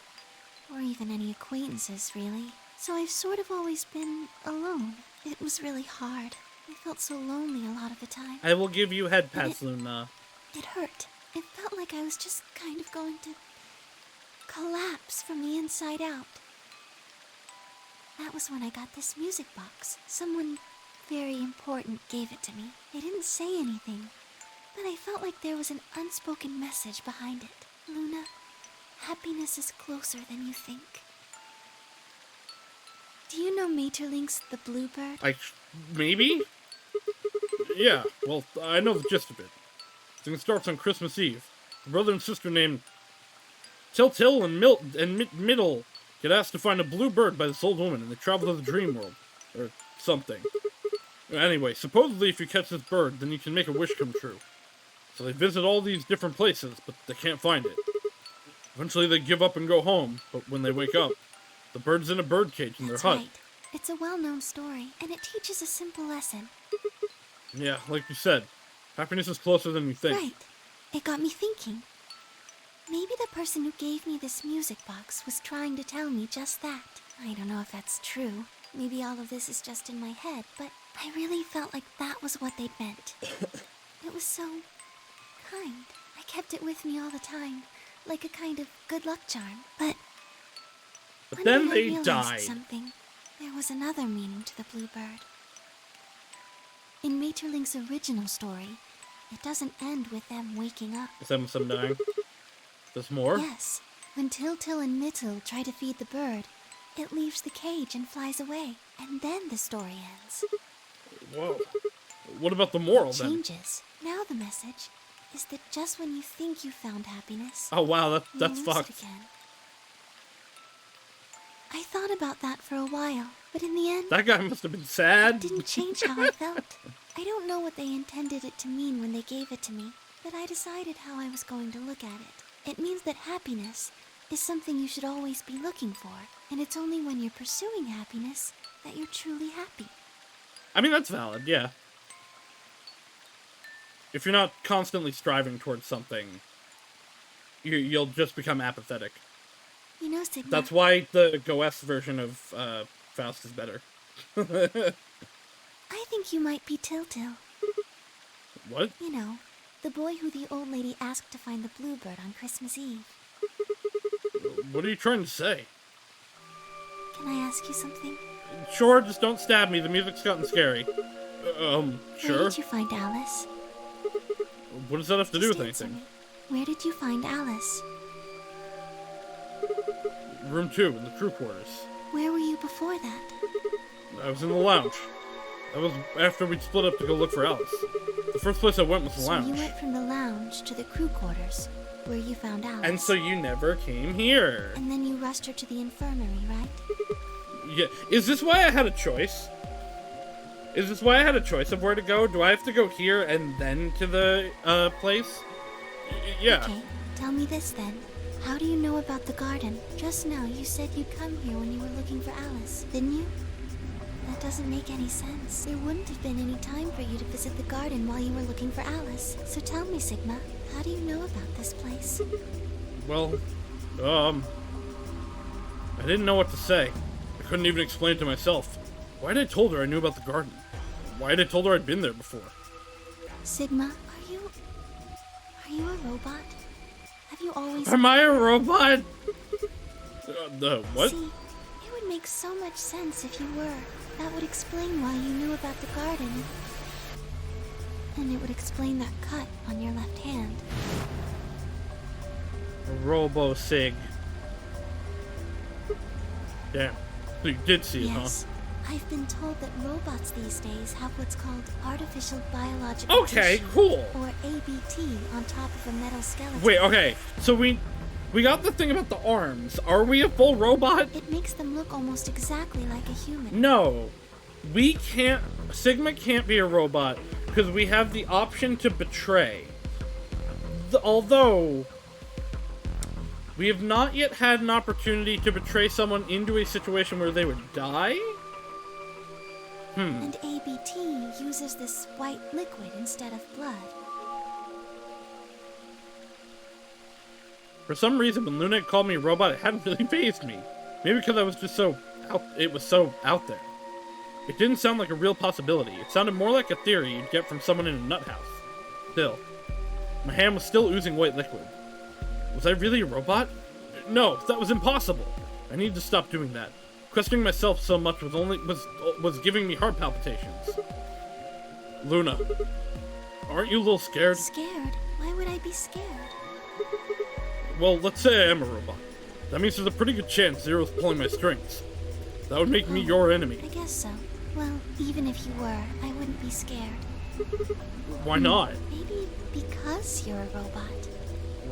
Or even any acquaintances, really. So I've sort of always been alone. It was really hard. I felt so lonely a lot of the time. I will give you head pats, Luna. It hurt. It felt like I was just kind of going to collapse from the inside out. That was when I got this music box. Someone very important gave it to me. They didn't say anything, but I felt like there was an unspoken message behind it. Luna, happiness is closer than you think. Do you know Maeterlinck's The Bluebird? Maybe? Yeah, well, I know the gist of it. The thing starts on Christmas Eve. A brother and sister named Till and Middle get asked to find a blue bird by this old woman, and they travel to the dream world. Or something. Anyway, supposedly if you catch this bird, then you can make a wish come true. So they visit all these different places, but they can't find it. Eventually they give up and go home, but when they wake up, the bird's in a birdcage in their That's hut. right. It's a well-known story, and it teaches a simple lesson. Yeah, like you said, happiness is closer than you think. Right. It got me thinking. Maybe the person who gave me this music box was trying to tell me just that. I don't know if that's true. Maybe all of this is just in my head, but I really felt like that was what they meant. It was so kind. I kept it with me all the time, like a kind of good luck charm. But one then day I they realized died. something. There was another meaning to the bluebird. In Maeterlinck's original story, it doesn't end with them waking up. Is that some dying? There's more? Yes. When Till and Mittel try to feed the bird, it leaves the cage and flies away. And then the story ends. Whoa. What about the moral, It then? changes. Now the message is that just when you think you found happiness, Oh, wow, you that's lose fucked. it again. I thought about that for a while, but in the end, That guy must have been it sad. didn't change how I felt. I don't know what they intended it to mean when they gave it to me, but I decided how I was going to look at it. It means that happiness is something you should always be looking for, and it's only when you're pursuing happiness that you're truly happy. I mean, that's valid, yeah. If you're not constantly striving towards something, you'll just become apathetic. You know, Sigma, That's why the Goes version of Faust is better. I think you might be Till. What? You know, the boy who the old lady asked to find the bluebird on Christmas Eve. What are you trying to say? Can I ask you something? Sure, just don't stab me. The music's gotten scary. Where Sure. did you find Alice? What does that have to do Just with answer anything? me. Where did you find Alice? Room 2, in the crew quarters. Where were you before that? I was in the lounge. That was after we'd split up to go look for Alice. The first place I went was the So lounge. you went from the lounge to the crew quarters, where you found Alice. And so you never came here. And then you rushed her to the infirmary, right? Yeah. Is this why I had a choice? Is this why I had a choice of where to go? Do I have to go here and then to the place? Yeah. Okay, tell me this then. How do you know about the garden? Just now, you said you'd come here when you were looking for Alice, didn't you? That doesn't make any sense. There wouldn't have been any time for you to visit the garden while you were looking for Alice. So tell me, Sigma, how do you know about this place? Well, I didn't know what to say. I couldn't even explain it to myself. Why'd I told her I knew about the garden? Why'd I told her I'd been there before? Sigma, are you a robot? Have you always... Am I a robot? What? See, it would make so much sense if you were. That would explain why you knew about the garden. And it would explain that cut on your left hand. Robo-Sig. Damn. So you did see it, Yes. huh? I've been told that robots these days have what's called artificial biological Okay, tissue, cool. or ABT, on top of a metal skeleton. Wait, okay. So we got the thing about the arms. Are we a full robot? It makes them look almost exactly like a human. No. We can't... Sigma can't be a robot because we have the option to betray. Although... we have not yet had an opportunity to betray someone into a situation where they would die? And ABT uses this white liquid instead of blood. For some reason, when Luna called me a robot, it hadn't really fazed me. Maybe because I was just so out there. It didn't sound like a real possibility. It sounded more like a theory you'd get from someone in a nut house. Still, my hand was still oozing white liquid. Was I really a robot? No, that was impossible. I needed to stop doing that. Questioning myself so much was giving me heart palpitations. Luna, aren't you a little scared? Scared? Why would I be scared? Well, let's say I am a robot. That means there's a pretty good chance Zero's pulling my strings. That would make me your enemy. I guess so. Well, even if you were, I wouldn't be scared. Why not? Maybe because you're a robot.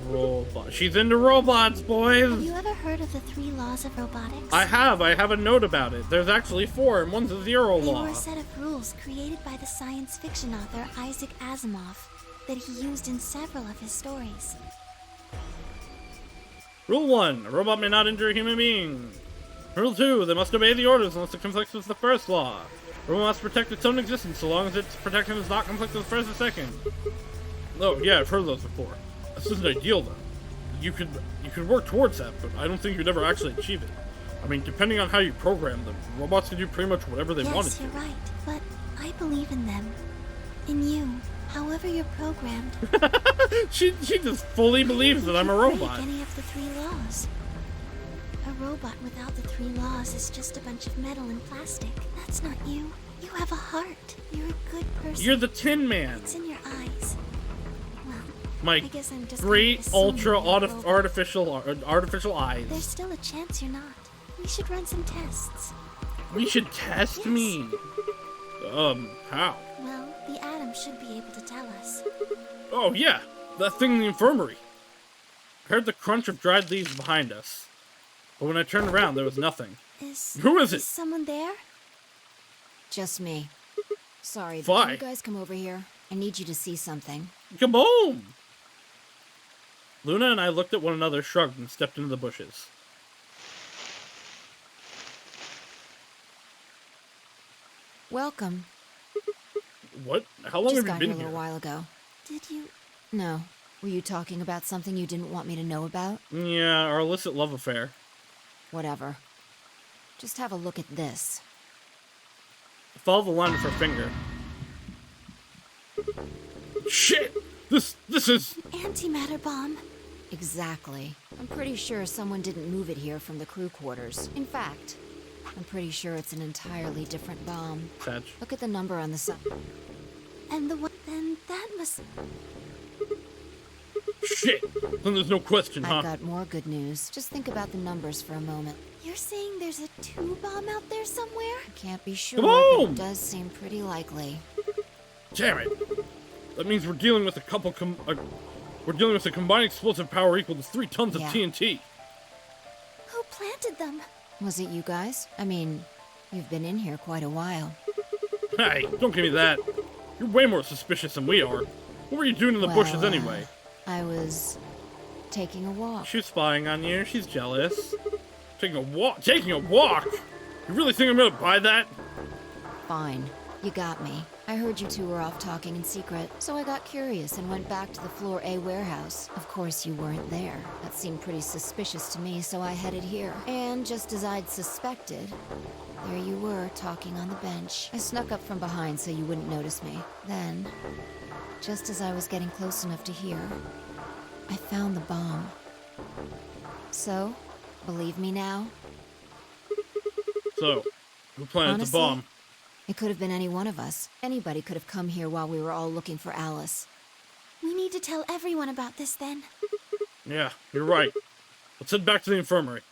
Robot. She's into robots, Have boys! you ever heard of the 3 laws of robotics? I have a note about it. There's actually 4, and one's a zero They law. were a set of rules created by the science fiction author Isaac Asimov that he used in several of his stories. Rule 1. A robot may not injure a human being. Rule 2. They must obey the orders unless it conflicts with the first law. A robot must protect its own existence so long as its protection does not conflict with the first or second. Oh, yeah, I've heard of those before. This isn't ideal, though. You could work towards that, but I don't think you'd ever actually achieve it. I mean, depending on how you program them, robots can do pretty much whatever they wanted Yes, to. you're right, but I believe in them. In you. However you're programmed. She just fully believes that I'm a robot. Break any of the 3 laws. A robot without the 3 laws is just a bunch of metal and plastic. That's not you. You have a heart. You're a good person. You're the Tin Man. It's in your eyes. Well, My I guess I'm just great kind of assuming ultra you're a robot. artificial eyes. There's still a chance you're not. We should run some tests. We should test Yes. me. How? Well, the atom should be able to tell us. Oh yeah, that thing in the infirmary. I heard the crunch of dried leaves behind us, but when I turned around, there was nothing. Who is it? Is someone there? Just me. Sorry, but Why? can you guys come over here? I need you to see something. Kaboom! Luna and I looked at one another, shrugged, and stepped into the bushes. Welcome. What? How long Just have got you here a been little here? while ago. Did you... No. Were you talking about something you didn't want me to know about? Yeah, our illicit love affair. Whatever. Just have a look at this. I followed the line with her finger. Shit! This is... Antimatter bomb. Exactly. I'm pretty sure someone didn't move it here from the crew quarters. In fact, I'm pretty sure it's an entirely different bomb. Fetch. Look at the number on the side. And the one... Then that must... Shit! Then there's no question, huh? I've got more good news. Just think about the numbers for a moment. You're saying there's a 2 bomb out there somewhere? Can't be sure, Kaboom! but it does seem pretty likely. Damn it! That means we're dealing with a combined explosive power equal to 3 tons of Yeah. TNT. Who planted them? Was it you guys? I mean, you've been in here quite a while. Hey, don't give me that. You're way more suspicious than we are. What were you doing in the bushes anyway? I was taking a walk. She's spying on you. She's jealous. Taking a walk? Taking a walk? You really think I'm gonna buy that? Fine. You got me. I heard you two were off talking in secret, so I got curious and went back to the Floor A warehouse. Of course, you weren't there. That seemed pretty suspicious to me, so I headed here. And just as I'd suspected, there you were, talking on the bench. I snuck up from behind so you wouldn't notice me. Then, just as I was getting close enough to hear, I found the bomb. So, believe me now? So, who planted Honestly, the bomb? It could have been any one of us. Anybody could have come here while we were all looking for Alice. We need to tell everyone about this then. Yeah, you're right. Let's head back to the infirmary.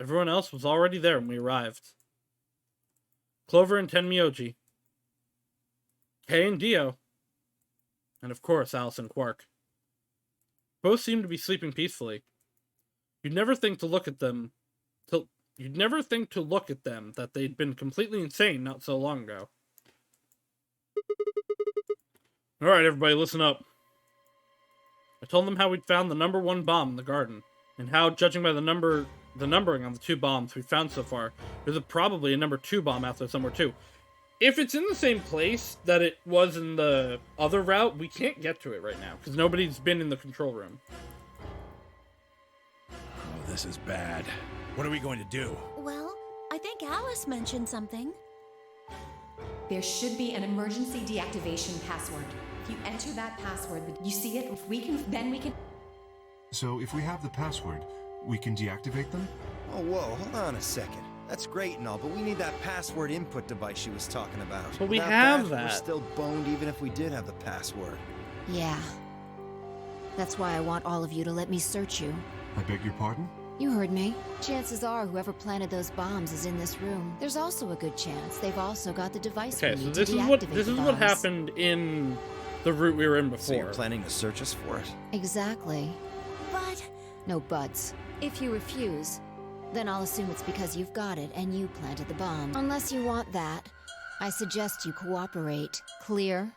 Everyone else was already there when we arrived. Clover and Tenmyoji. Kay and Dio. And of course, Alice and Quark. Both seemed to be sleeping peacefully. You'd never think to look at them that they'd been completely insane not so long ago. Alright, everybody, listen up. I told them how we'd found the #1 bomb in the garden, and how, judging by the numbering on the 2 bombs we've found so far, there's probably a #2 bomb out there somewhere too. If it's in the same place that it was in the other route, we can't get to it right now, because nobody's been in the control room. Oh, this is bad. What are we going to do? Well, I think Alice mentioned something. There should be an emergency deactivation password. If you enter that password, you see it, then we can... So if we have the password, we can deactivate them? Oh, whoa, hold on a second. That's great and all, but we need that password input device she was talking about. But we Without have We're that. still boned even if we did have the password. Yeah. That's why I want all of you to let me search you. I beg your pardon? You heard me. Chances are whoever planted those bombs is in this room. There's also a good chance they've also got the device Okay, we so need this to is deactivate what the happened in the route we were in So you're before. planning to search us for it? Exactly. But No buts. If you refuse, then I'll assume it's because you've got it and you planted the bomb. Unless you want that, I suggest you cooperate. Clear?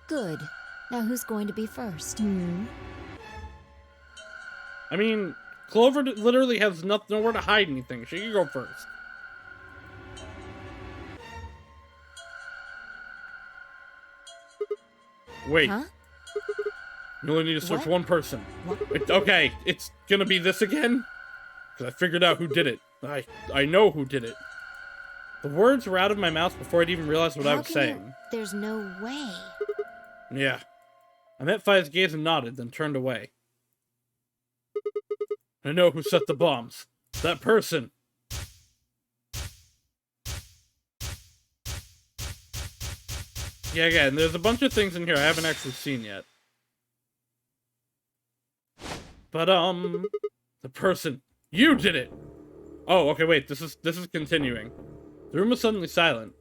Good. Now who's going to be first? I mean, Clover literally has nowhere to hide anything. She can go first. Wait. Huh? You only need to search What? one person. What? Okay, it's gonna be this again? Because I figured out who did it. I know who did it. The words were out of my mouth before I'd even realized what I How was can saying. There's no way. Yeah. I met Five's gaze and nodded, then turned away. I know who set the bombs. That person. Yeah, again, there's a bunch of things in here I haven't actually seen yet. But, the person. You did it! Oh, okay, wait, this is continuing. The room was suddenly silent.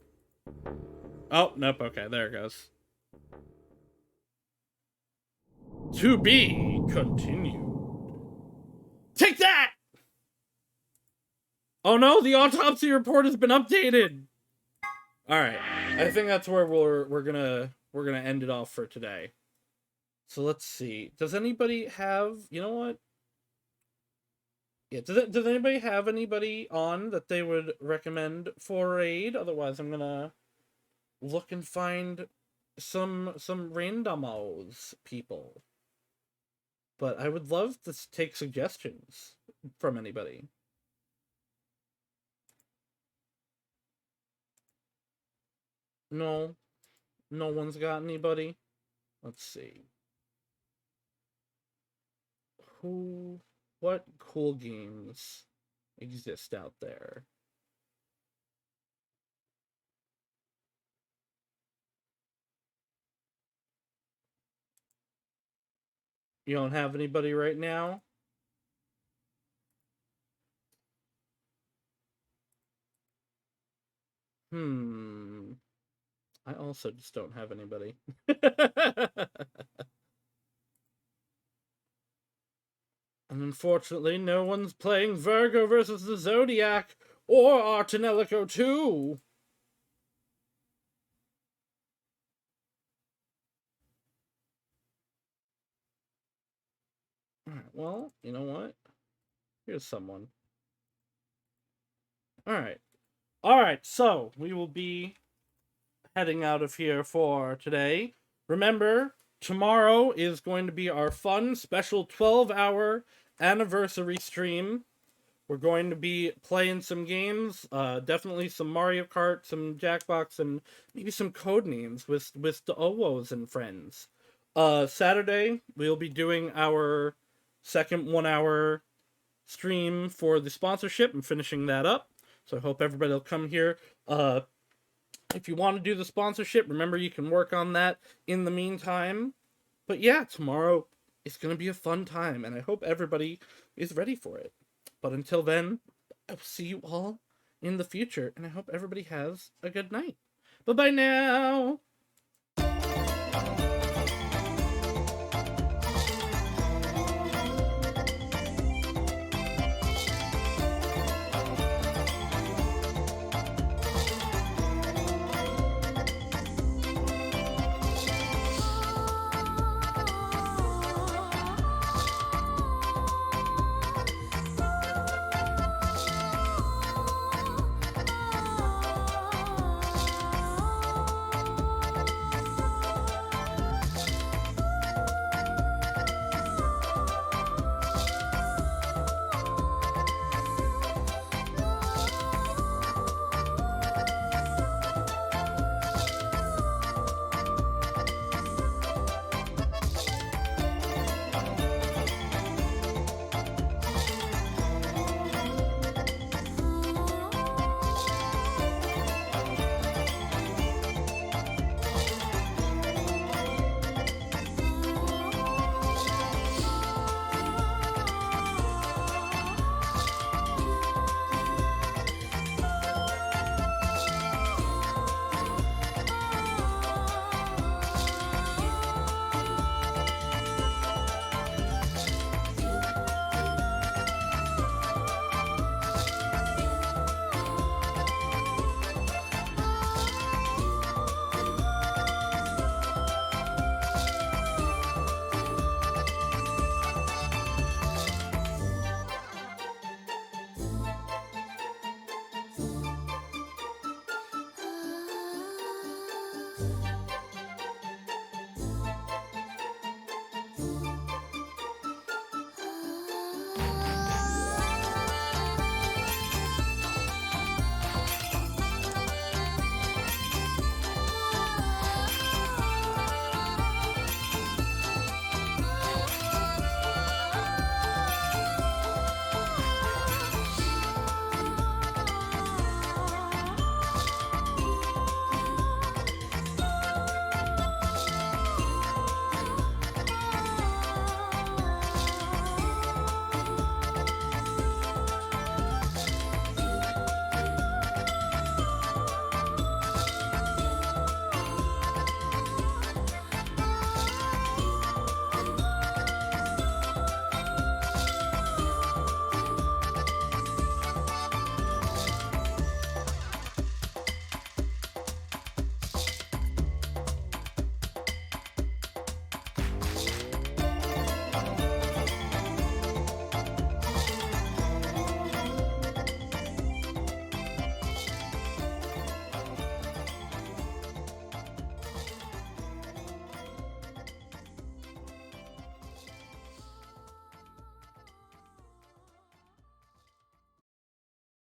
Oh, nope, okay, there it goes. To be continued. Take that! Oh no, the autopsy report has been updated! Alright, I think that's where we're gonna end it off for today. So let's see. Does anybody have, you know what? Yeah, does anybody have anybody on that they would recommend for raid? Otherwise, I'm gonna look and find some randomos people. But I would love to take suggestions from anybody. No, no one's got anybody. Let's see. What cool games exist out there? You don't have anybody right now? I also just don't have anybody. And unfortunately, no one's playing Virgo versus the Zodiac or Artanelico 2. Alright, well, you know what? Here's someone. Alright. Alright, so we will be heading out of here for today. Remember, tomorrow is going to be our fun special 12-hour anniversary stream. We're going to be playing some games, definitely some Mario Kart, some Jackbox, and maybe some Codenames with the Owos and friends. Saturday, we'll be doing our second 1-hour stream for the sponsorship and finishing that up. So I hope everybody will come here. If you want to do the sponsorship, remember you can work on that in the meantime. But yeah, tomorrow is going to be a fun time, and I hope everybody is ready for it. But until then, I'll see you all in the future, and I hope everybody has a good night. Bye-bye now!